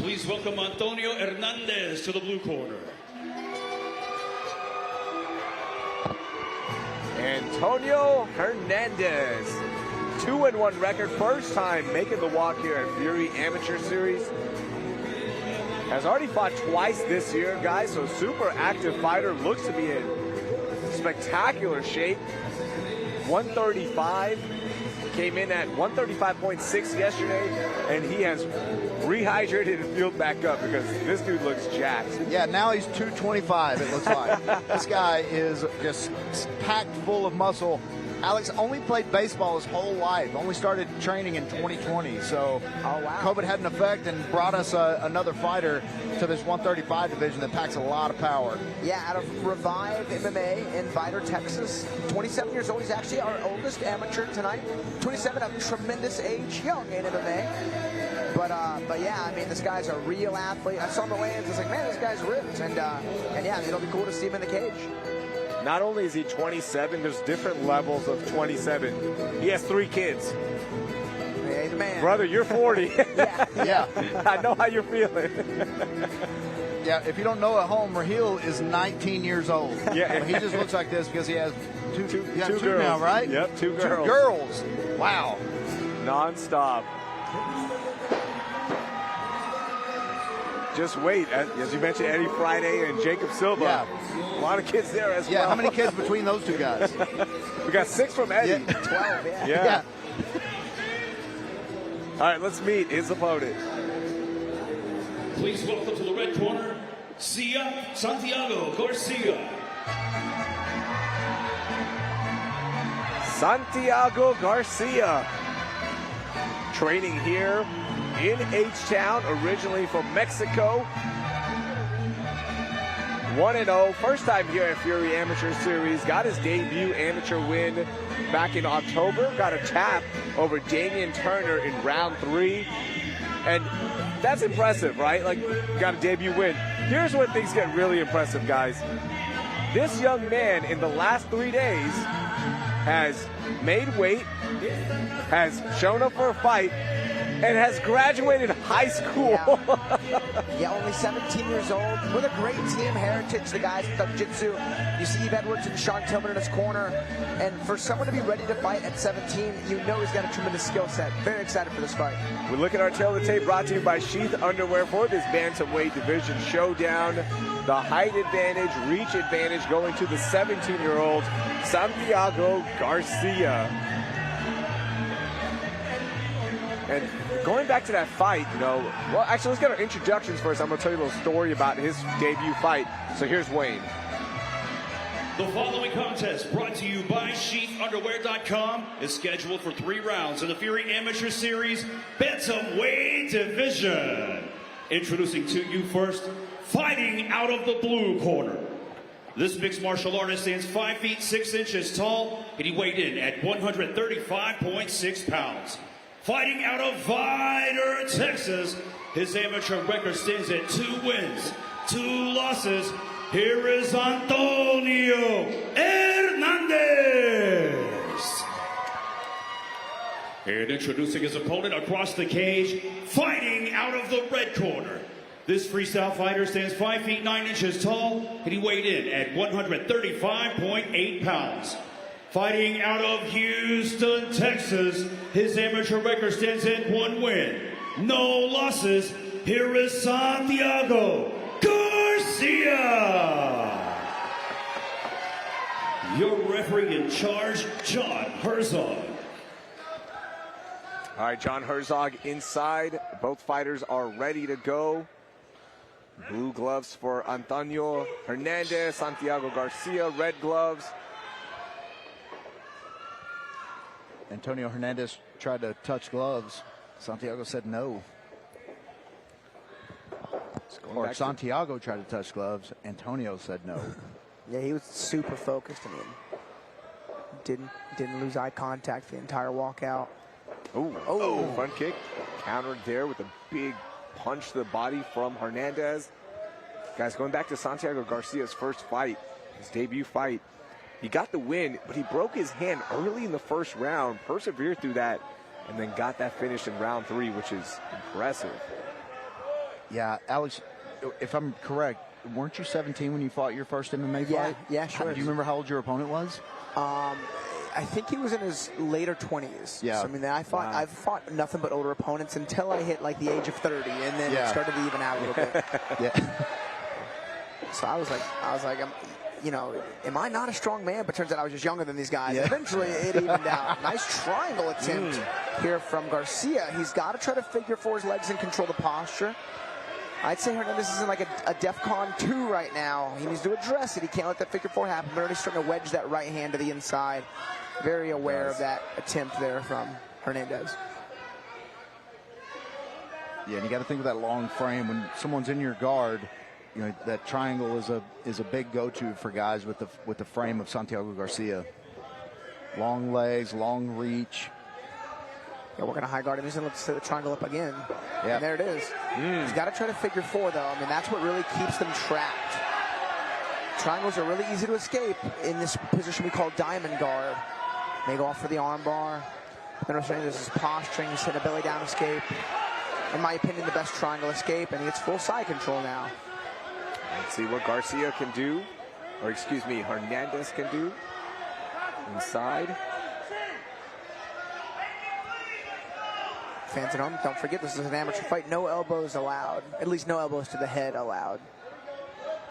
Please welcome Antonio Hernandez to the blue corner. Antonio Hernandez, 2-1 record, first time making the walk here at Fury Amateur Series. Has already fought twice this year, guys, so super active fighter. Looks to be in spectacular shape. 135, came in at 135.6 yesterday, and he has rehydrated and fueled back up because this dude looks jacked. Yeah, now he's 225, it looks like. This guy is just packed full of muscle. Alex only played baseball his whole life, only started training in 2020. So COVID had an effect and brought us another fighter to this 135 division that packs a lot of power. Yeah, out of Revive MMA in Vidor, Texas. 27 years old. He's actually our oldest amateur tonight. 27, a tremendous age, young in MMA. But yeah, I mean, this guy's a real athlete. I saw him in the weigh-ins. I was like, man, this guy's ripped. And yeah, it'll be cool to see him in the cage. Not only is he 27, there's different levels of 27. He has 3 kids. Yeah, he's a man. Brother, you're 40. Yeah. I know how you're feeling. Yeah, if you don't know at home, Raheel is 19 years old. Yeah. He just looks like this because he has two girls now, right? Yep, 2 girls. 2 girls. Wow. Non-stop. Just wait, as you mentioned, Eddie Friday and Jacob Silva. Yeah. A lot of kids there as well. Yeah, how many kids between those 2 guys? We got 6 from Eddie. Yeah. 12, Yeah. All right, let's meet his opponent. Please welcome to the red corner, Santiago Garcia. Santiago Garcia, training here in H-Town, originally from Mexico. 1-0, first time here at Fury Amateur Series. Got his debut amateur win back in October. Got a tap over Damian Turner in round 3. And that's impressive, right? Like, got a debut win. Here's when things get really impressive, guys. This young man in the last 3 days has made weight, has shown up for a fight, and has graduated high school. Yeah, only 17 years old, with a great team heritage. The guys with the jiu-jitsu. You see Eve Edwards and Sean Tillman in his corner. And for someone to be ready to fight at 17, you know he's got a tremendous skill set. Very excited for this fight. We look at our tail of the tape, brought to you by Sheath Underwear for this bantamweight division showdown. The height advantage, reach advantage going to the 17-year-old Santiago Garcia. And going back to that fight, well, actually, let's get our introductions first. I'm going to tell you a little story about his debut fight. So here's Wayne. The following contest, brought to you by SheathUnderwear.com, is scheduled for 3 rounds in the Fury Amateur Series Bantamweight Division. Introducing to you first, fighting out of the blue corner. This mixed martial artist stands 5 feet 6 inches tall, and he weighed in at 135.6 pounds. Fighting out of Vidor, Texas, his amateur record stands at 2 wins, 2 losses. Here is Antonio Hernandez. And introducing his opponent across the cage, fighting out of the red corner. This freestyle fighter stands 5 feet 9 inches tall, and he weighed in at 135.8 pounds. Fighting out of Houston, Texas, his amateur record stands at 1 win, no losses. Here is Santiago Garcia. Your referee in charge, John Herzog. All right, John Herzog inside. Both fighters are ready to go. Blue gloves for Antonio Hernandez, Santiago Garcia, red gloves. Antonio Hernandez tried to touch gloves. Santiago said no. Or Santiago tried to touch gloves. Antonio said no. Yeah, he was super focused. I mean, didn't lose eye contact the entire walkout. Oh, front kick. Countered there with a big punch to the body from Hernandez. Guys, going back to Santiago Garcia's first fight, his debut fight, he got the win, but he broke his hand early in the first round, persevered through that, and then got that finish in round 3, which is impressive. Yeah, Alex, if I'm correct, weren't you 17 when you fought your first MMA fight? Yeah, sure. Do you remember how old your opponent was? I think he was in his later 20s. Yeah. So, I mean, I've fought nothing but older opponents until I hit like the age of 30, and then it started to even out a little bit. Yeah. So I was like, you know, am I not a strong man? But turns out I was just younger than these guys. Yeah. Eventually, it evened out. Nice triangle attempt here from Garcia. He's got to try to figure four his legs and control the posture. I'd say Hernandez is in like a DEFCON 2 right now. He needs to address it. He can't let that figure four happen. But already starting to wedge that right hand to the inside. Very aware of that attempt there from Hernandez. Yeah, and you got to think of that long frame when someone's in your guard. You know, that triangle is a big go-to for guys with the frame of Santiago Garcia. Long legs, long reach. Yeah, we're going to high guard him. He's going to set the triangle up again. Yeah. And there it is. He's got to try to figure four, though. I mean, that's what really keeps them trapped. Triangles are really easy to escape in this position we call diamond guard. They go off for the arm bar. Then this is posturing. He's hitting a belly down escape. In my opinion, the best triangle escape, and he gets full side control now. Let's see what Garcia can do, or excuse me, Hernandez can do. Inside. Fans at home, don't forget this is an amateur fight. No elbows allowed. At least no elbows to the head allowed.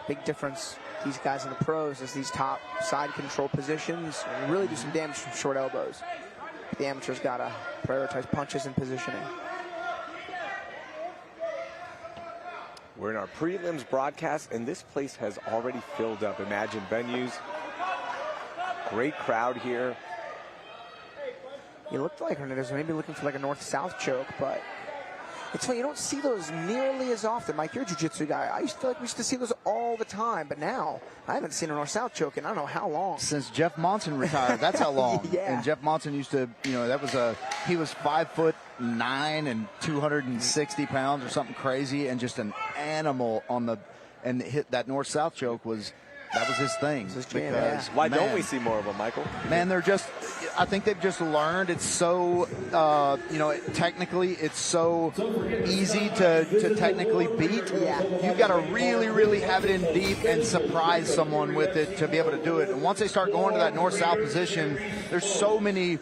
Big difference. These guys in the pros as these top side control positions really do some damage from short elbows. The amateurs got to prioritize punches and positioning. We're in our prelims broadcast, and this place has already filled up. Imagine venues. Great crowd here. He looked like Hernandez maybe looking for like a north-south choke, but it's funny, you don't see those nearly as often. Mike, you're a jiu-jitsu guy. I used to feel like we used to see those all the time, but now I haven't seen a north-south choke in I don't know how long. Since Jeff Monson retired, that's how long. Yeah. And Jeff Monson used to, you know, he was 5'9" and 260 pounds or something crazy, and just an animal and hit that north-south choke that was his thing. His jam, yeah. Why don't we see more of them, Michael? Man, I think they've just learned. It's so, technically, it's so easy to technically beat. Yeah. You've got to really, really have it in deep and surprise someone with it to be able to do it. And once they start going to that north-south position, there's so many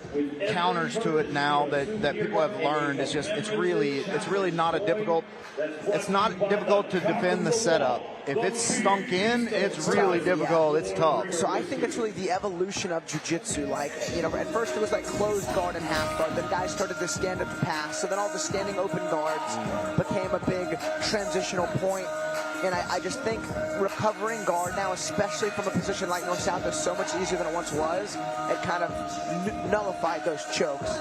counters to it now that people have learned. It's really not difficult to defend the setup. If it's stunk in, it's really difficult. It's tough. So I think it's really the evolution of jiu-jitsu. Like, you know, at first it was like closed guard and half guard. Then guys started to stand up pass. So then all the standing open guards became a big transitional point. And I just think recovering guard now, especially from a position like north-south, is so much easier than it once was. It kind of nullified those chokes.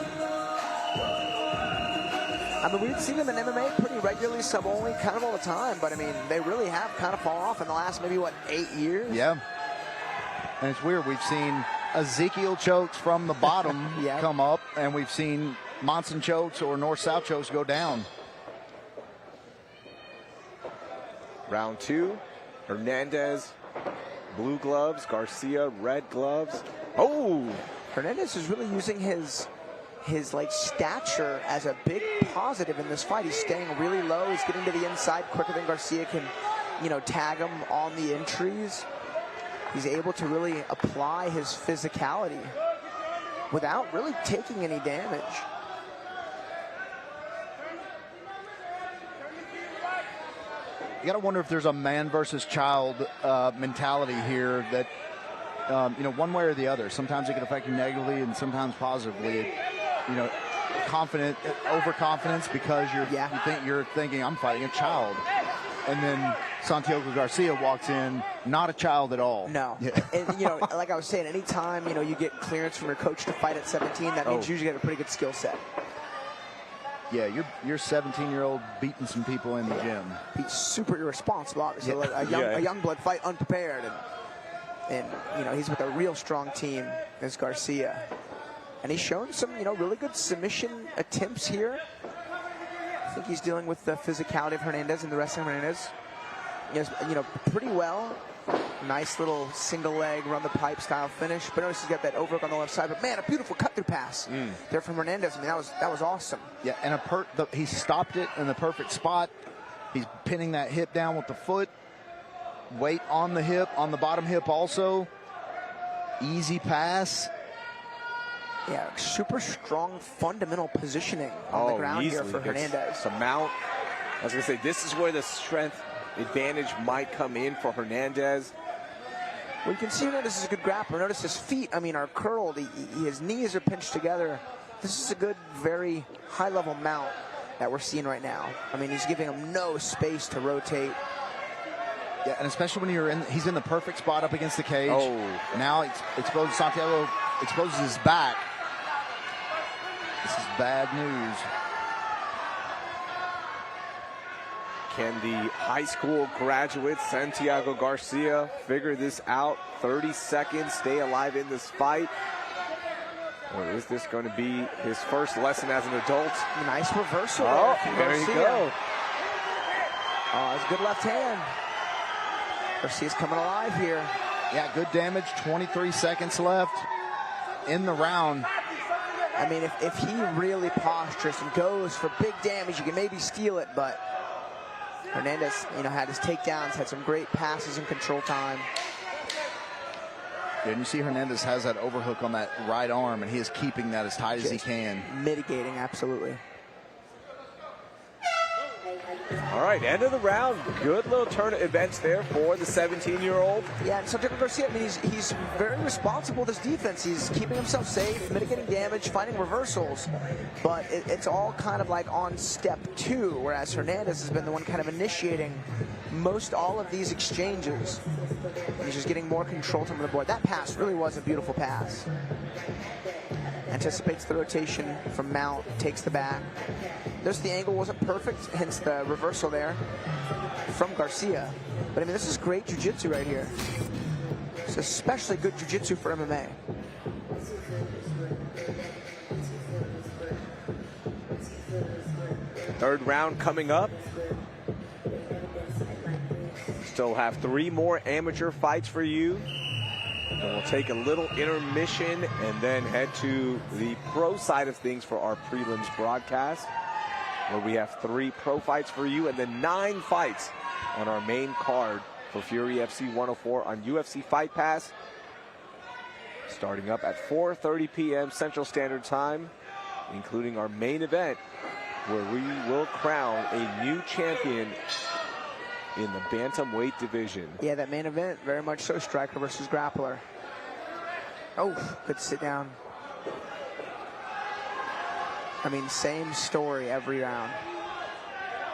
I mean, we've seen them in MMA pretty regularly, sub-only, kind of all the time. But, I mean, they really have kind of fallen off in the last maybe, 8 years? Yeah. And it's weird. We've seen Ezekiel chokes from the bottom come up, and we've seen Monson chokes or north-south chokes go down. Round 2, Hernandez, blue gloves, Garcia, red gloves. Oh! Hernandez is really using his like stature as a big positive in this fight. He's staying really low. He's getting to the inside quicker than Garcia can, tag him on the entries. He's able to really apply his physicality without really taking any damage. You got to wonder if there's a man versus child mentality here that, one way or the other. Sometimes it can affect you negatively and sometimes positively. Overconfidence because you're thinking I'm fighting a child, and then Santiago Garcia walks in, not a child at all. No, and like I was saying, anytime you get clearance from your coach to fight at 17, that means you usually get a pretty good skill set. Yeah, you're 17-year-old beating some people in the gym. He's super irresponsible, obviously. Like a young blood fight unprepared, and he's with a real strong team as Garcia. And he's shown some, really good submission attempts here. I think he's dealing with the physicality of Hernandez and the wrestling of Hernandez. Pretty well. Nice little single leg, run the pipe style finish. But notice he's got that overhook on the left side. But man, a beautiful cut through pass there from Hernandez. I mean, that was awesome. Yeah, and he stopped it in the perfect spot. He's pinning that hip down with the foot. Weight on the hip, on the bottom hip also. Easy pass. Yeah, super strong fundamental positioning on the ground here for Hernandez. The mount. I was going to say, this is where the strength advantage might come in for Hernandez. Well, you can see Hernandez is a good grappler. Notice his feet, I mean, are curled. His knees are pinched together. This is a good, very high-level mount that we're seeing right now. I mean, he's giving him no space to rotate. Yeah, and especially when he's in the perfect spot up against the cage. Oh. Now Santiago exposes his back. This is bad news. Can the high school graduate Santiago Garcia figure this out? 30 seconds, stay alive in this fight. Or is this going to be his first lesson as an adult? Nice reversal. Oh, there you go. Oh, that's a good left hand. Garcia's coming alive here. Yeah, good damage. 23 seconds left in the round. I mean, if he really postures and goes for big damage, you can maybe steal it, but Hernandez, had his takedowns, had some great passes and control time. Yeah, and you see Hernandez has that overhook on that right arm, and he is keeping that as tight as he can. Mitigating, absolutely. All right, end of the round. Good little turn of events there for the 17-year-old. Yeah, and Santiago Garcia, I mean, he's very responsible with his defense. He's keeping himself safe, mitigating damage, finding reversals. But it's all kind of like on step 2, whereas Hernandez has been the one kind of initiating most all of these exchanges. And he's just getting more control from the board. That pass really was a beautiful pass. Anticipates the rotation from mount, takes the back. Notice the angle wasn't perfect, hence the reversal there from Garcia. But I mean, this is great jiu-jitsu right here. It's especially good jiu-jitsu for MMA. Third round coming up. Still have 3 more amateur fights for you. And we'll take a little intermission and then head to the pro side of things for our prelims broadcast, where we have 3 pro fights for you and then 9 fights on our main card for Fury FC 104 on UFC Fight Pass, starting up at 4:30 p.m. Central Standard Time, including our main event, where we will crown a new champion in the bantamweight division. Yeah, that main event, very much so, striker versus grappler. Oh, good sit down. I mean, same story every round.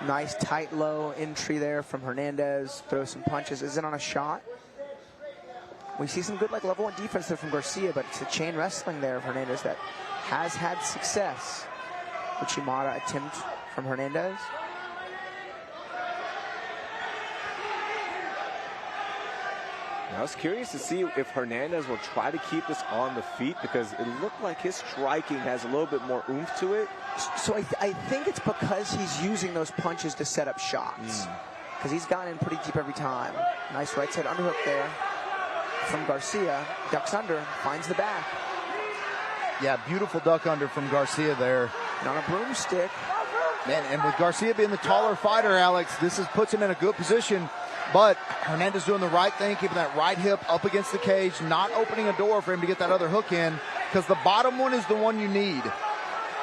Nice tight low entry there from Hernandez. Throws some punches. Isn't on a shot. We see some good level 1 defense there from Garcia, but it's the chain wrestling there of Hernandez that has had success. Uchimata attempt from Hernandez. I was curious to see if Hernandez will try to keep this on the feet, because it looked like his striking has a little bit more oomph to it. So I think it's because he's using those punches to set up shots. Because he's gotten in pretty deep every time. Nice right side underhook there from Garcia. Ducks under, finds the back. Yeah, beautiful duck under from Garcia there. And on a broomstick. Man, and with Garcia being the taller fighter, Alex, this puts him in a good position. But Hernandez doing the right thing, keeping that right hip up against the cage, not opening a door for him to get that other hook in, because the bottom one is the one you need.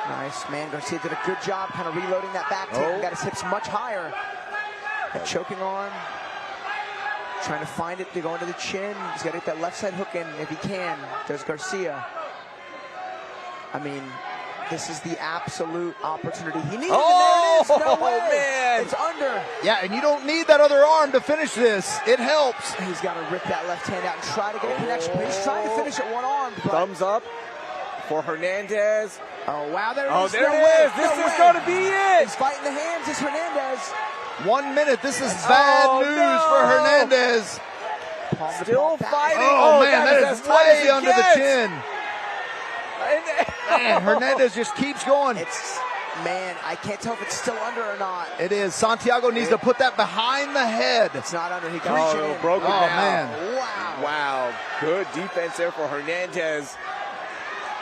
Nice, man. Garcia did a good job kind of reloading that back tape. Got his hips much higher. And choking on. Trying to find it to go into the chin. He's got to get that left side hook in if he can. Does Garcia. I mean, this is the absolute opportunity he needed. Oh, and there it is. No way. Man. It's under. Yeah, and you don't need that other arm to finish this. It helps. He's got to rip that left hand out and try to get a connection. He's trying to finish it one arm. But... Thumbs up for Hernandez. Oh, wow. There it is. There it is. This is going to be it. He's fighting the hands. It's Hernandez. 1 minute. This is bad news for Hernandez. Still fighting. Oh, man, that is way under the chin. Man, Hernandez just keeps going. Man, I can't tell if it's still under or not. It is. Santiago needs to put that behind the head. It's not under. He got it. Broke it down. Man. Wow. Good defense there for Hernandez.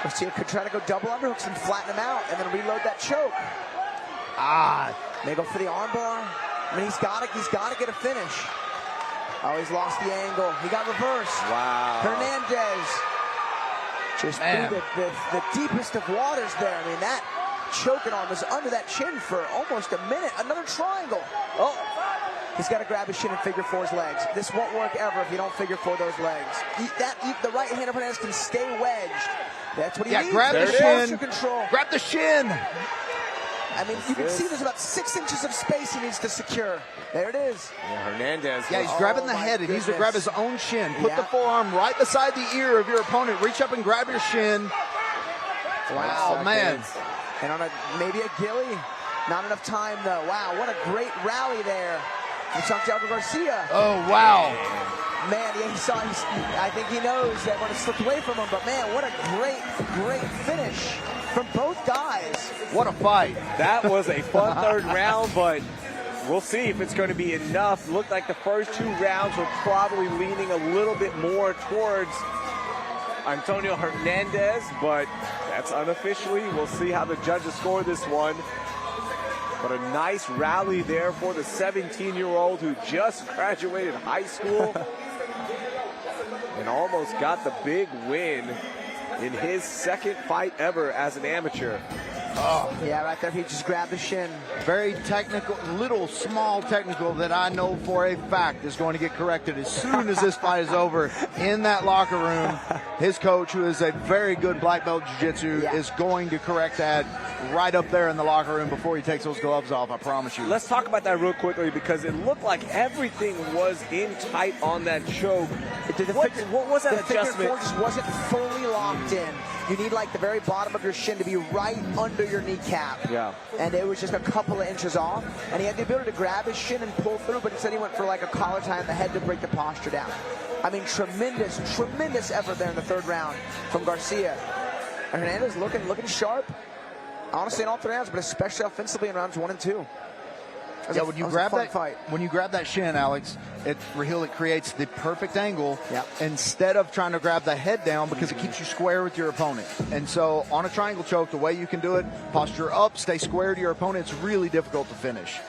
Garcia could try to go double underhooks and flatten him out and then reload that choke. Ah. May go for the armbar. I mean, he's got to get a finish. Oh, he's lost the angle. He got reversed. Wow. Hernandez just through the deepest of waters there. I mean, that choking arm was under that chin for almost a minute. Another triangle. Oh, he's got to grab his shin and figure four his legs. This won't work ever if you don't figure four those legs. The right hand of Hernandez can stay wedged. That's what he needs. Grab the shin. Control. Grab the shin. I mean, you can see there's about 6 inches of space he needs to secure. There it is. Yeah, Hernandez. Yeah, he's grabbing the head. He needs to grab his own shin. Put the forearm right beside the ear of your opponent. Reach up and grab your shin. Wow, man. And on maybe a gilly. Not enough time, though. Wow, what a great rally there from Santiago Garcia. Oh, wow. Man, yeah, I think he knows that when it slipped away from him, but man, what a great finish from both guys. What a fight. That was a fun third round, but we'll see if it's going to be enough. Looked like the first 2 rounds were probably leaning a little bit more towards Antonio Hernandez, but that's unofficially. We'll see how the judges score this one. But a nice rally there for the 17-year-old who just graduated high school and almost got the big win in his second fight ever as an amateur. Oh. Yeah, right there, he just grabbed the shin. Very technical, small technical that I know for a fact is going to get corrected as soon as this fight is over in that locker room. His coach, who is a very good black belt jiu-jitsu, is going to correct that right up there in the locker room before he takes those gloves off, I promise you. Let's talk about that real quickly because it looked like everything was in tight on that choke. What was that adjustment? The just wasn't fully locked in. You need like the very bottom of your shin to be right under your kneecap. Yeah. And it was just a couple of inches off. And he had the ability to grab his shin and pull through, but instead he went for like a collar tie on the head to break the posture down. I mean, tremendous effort there in the third round from Garcia. Hernandez looking sharp. Honestly, in all 3 rounds, but especially offensively in rounds 1 and 2. When you grab that shin, Alex, it creates the perfect angle instead of trying to grab the head down because it keeps you square with your opponent. And so on a triangle choke, the way you can do it, posture up, stay square to your opponent, it's really difficult to finish.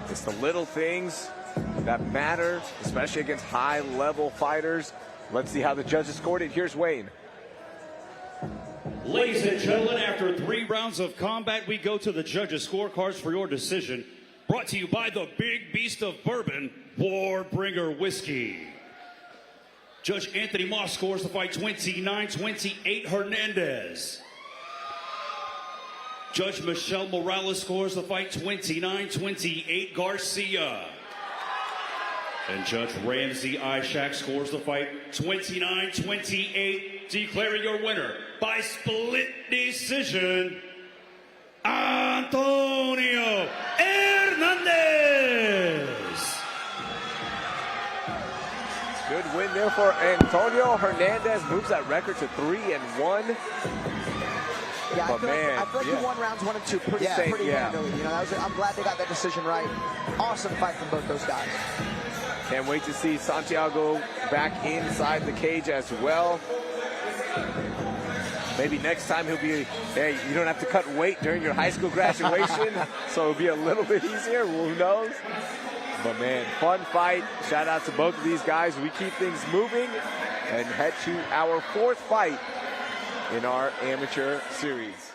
It's the little things that matter, especially against high-level fighters. Let's see how the judges scored it. Here's Wayne. Ladies and gentlemen, after 3 rounds of combat, we go to the judges' scorecards for your decision. Brought to you by the Big Beast of Bourbon, Warbringer Whiskey. Judge Anthony Moss scores the fight 29-28 Hernandez. Judge Michelle Morales scores the fight 29-28 Garcia. And Judge Ramsey Ishak scores the fight 29-28, declaring your winner by split decision, Antonio Hernandez. Good win there for Antonio Hernandez. Moves that record to 3-1. Yeah, I feel like he won rounds 1 and 2 pretty handily. You know, I'm glad they got that decision right. Awesome fight from both those guys. Can't wait to see Santiago back inside the cage as well. Maybe next time he'll be, hey, you don't have to cut weight during your high school graduation, so it'll be a little bit easier. Who knows? But man, fun fight. Shout out to both of these guys. We keep things moving and head to our 4th fight in our amateur series.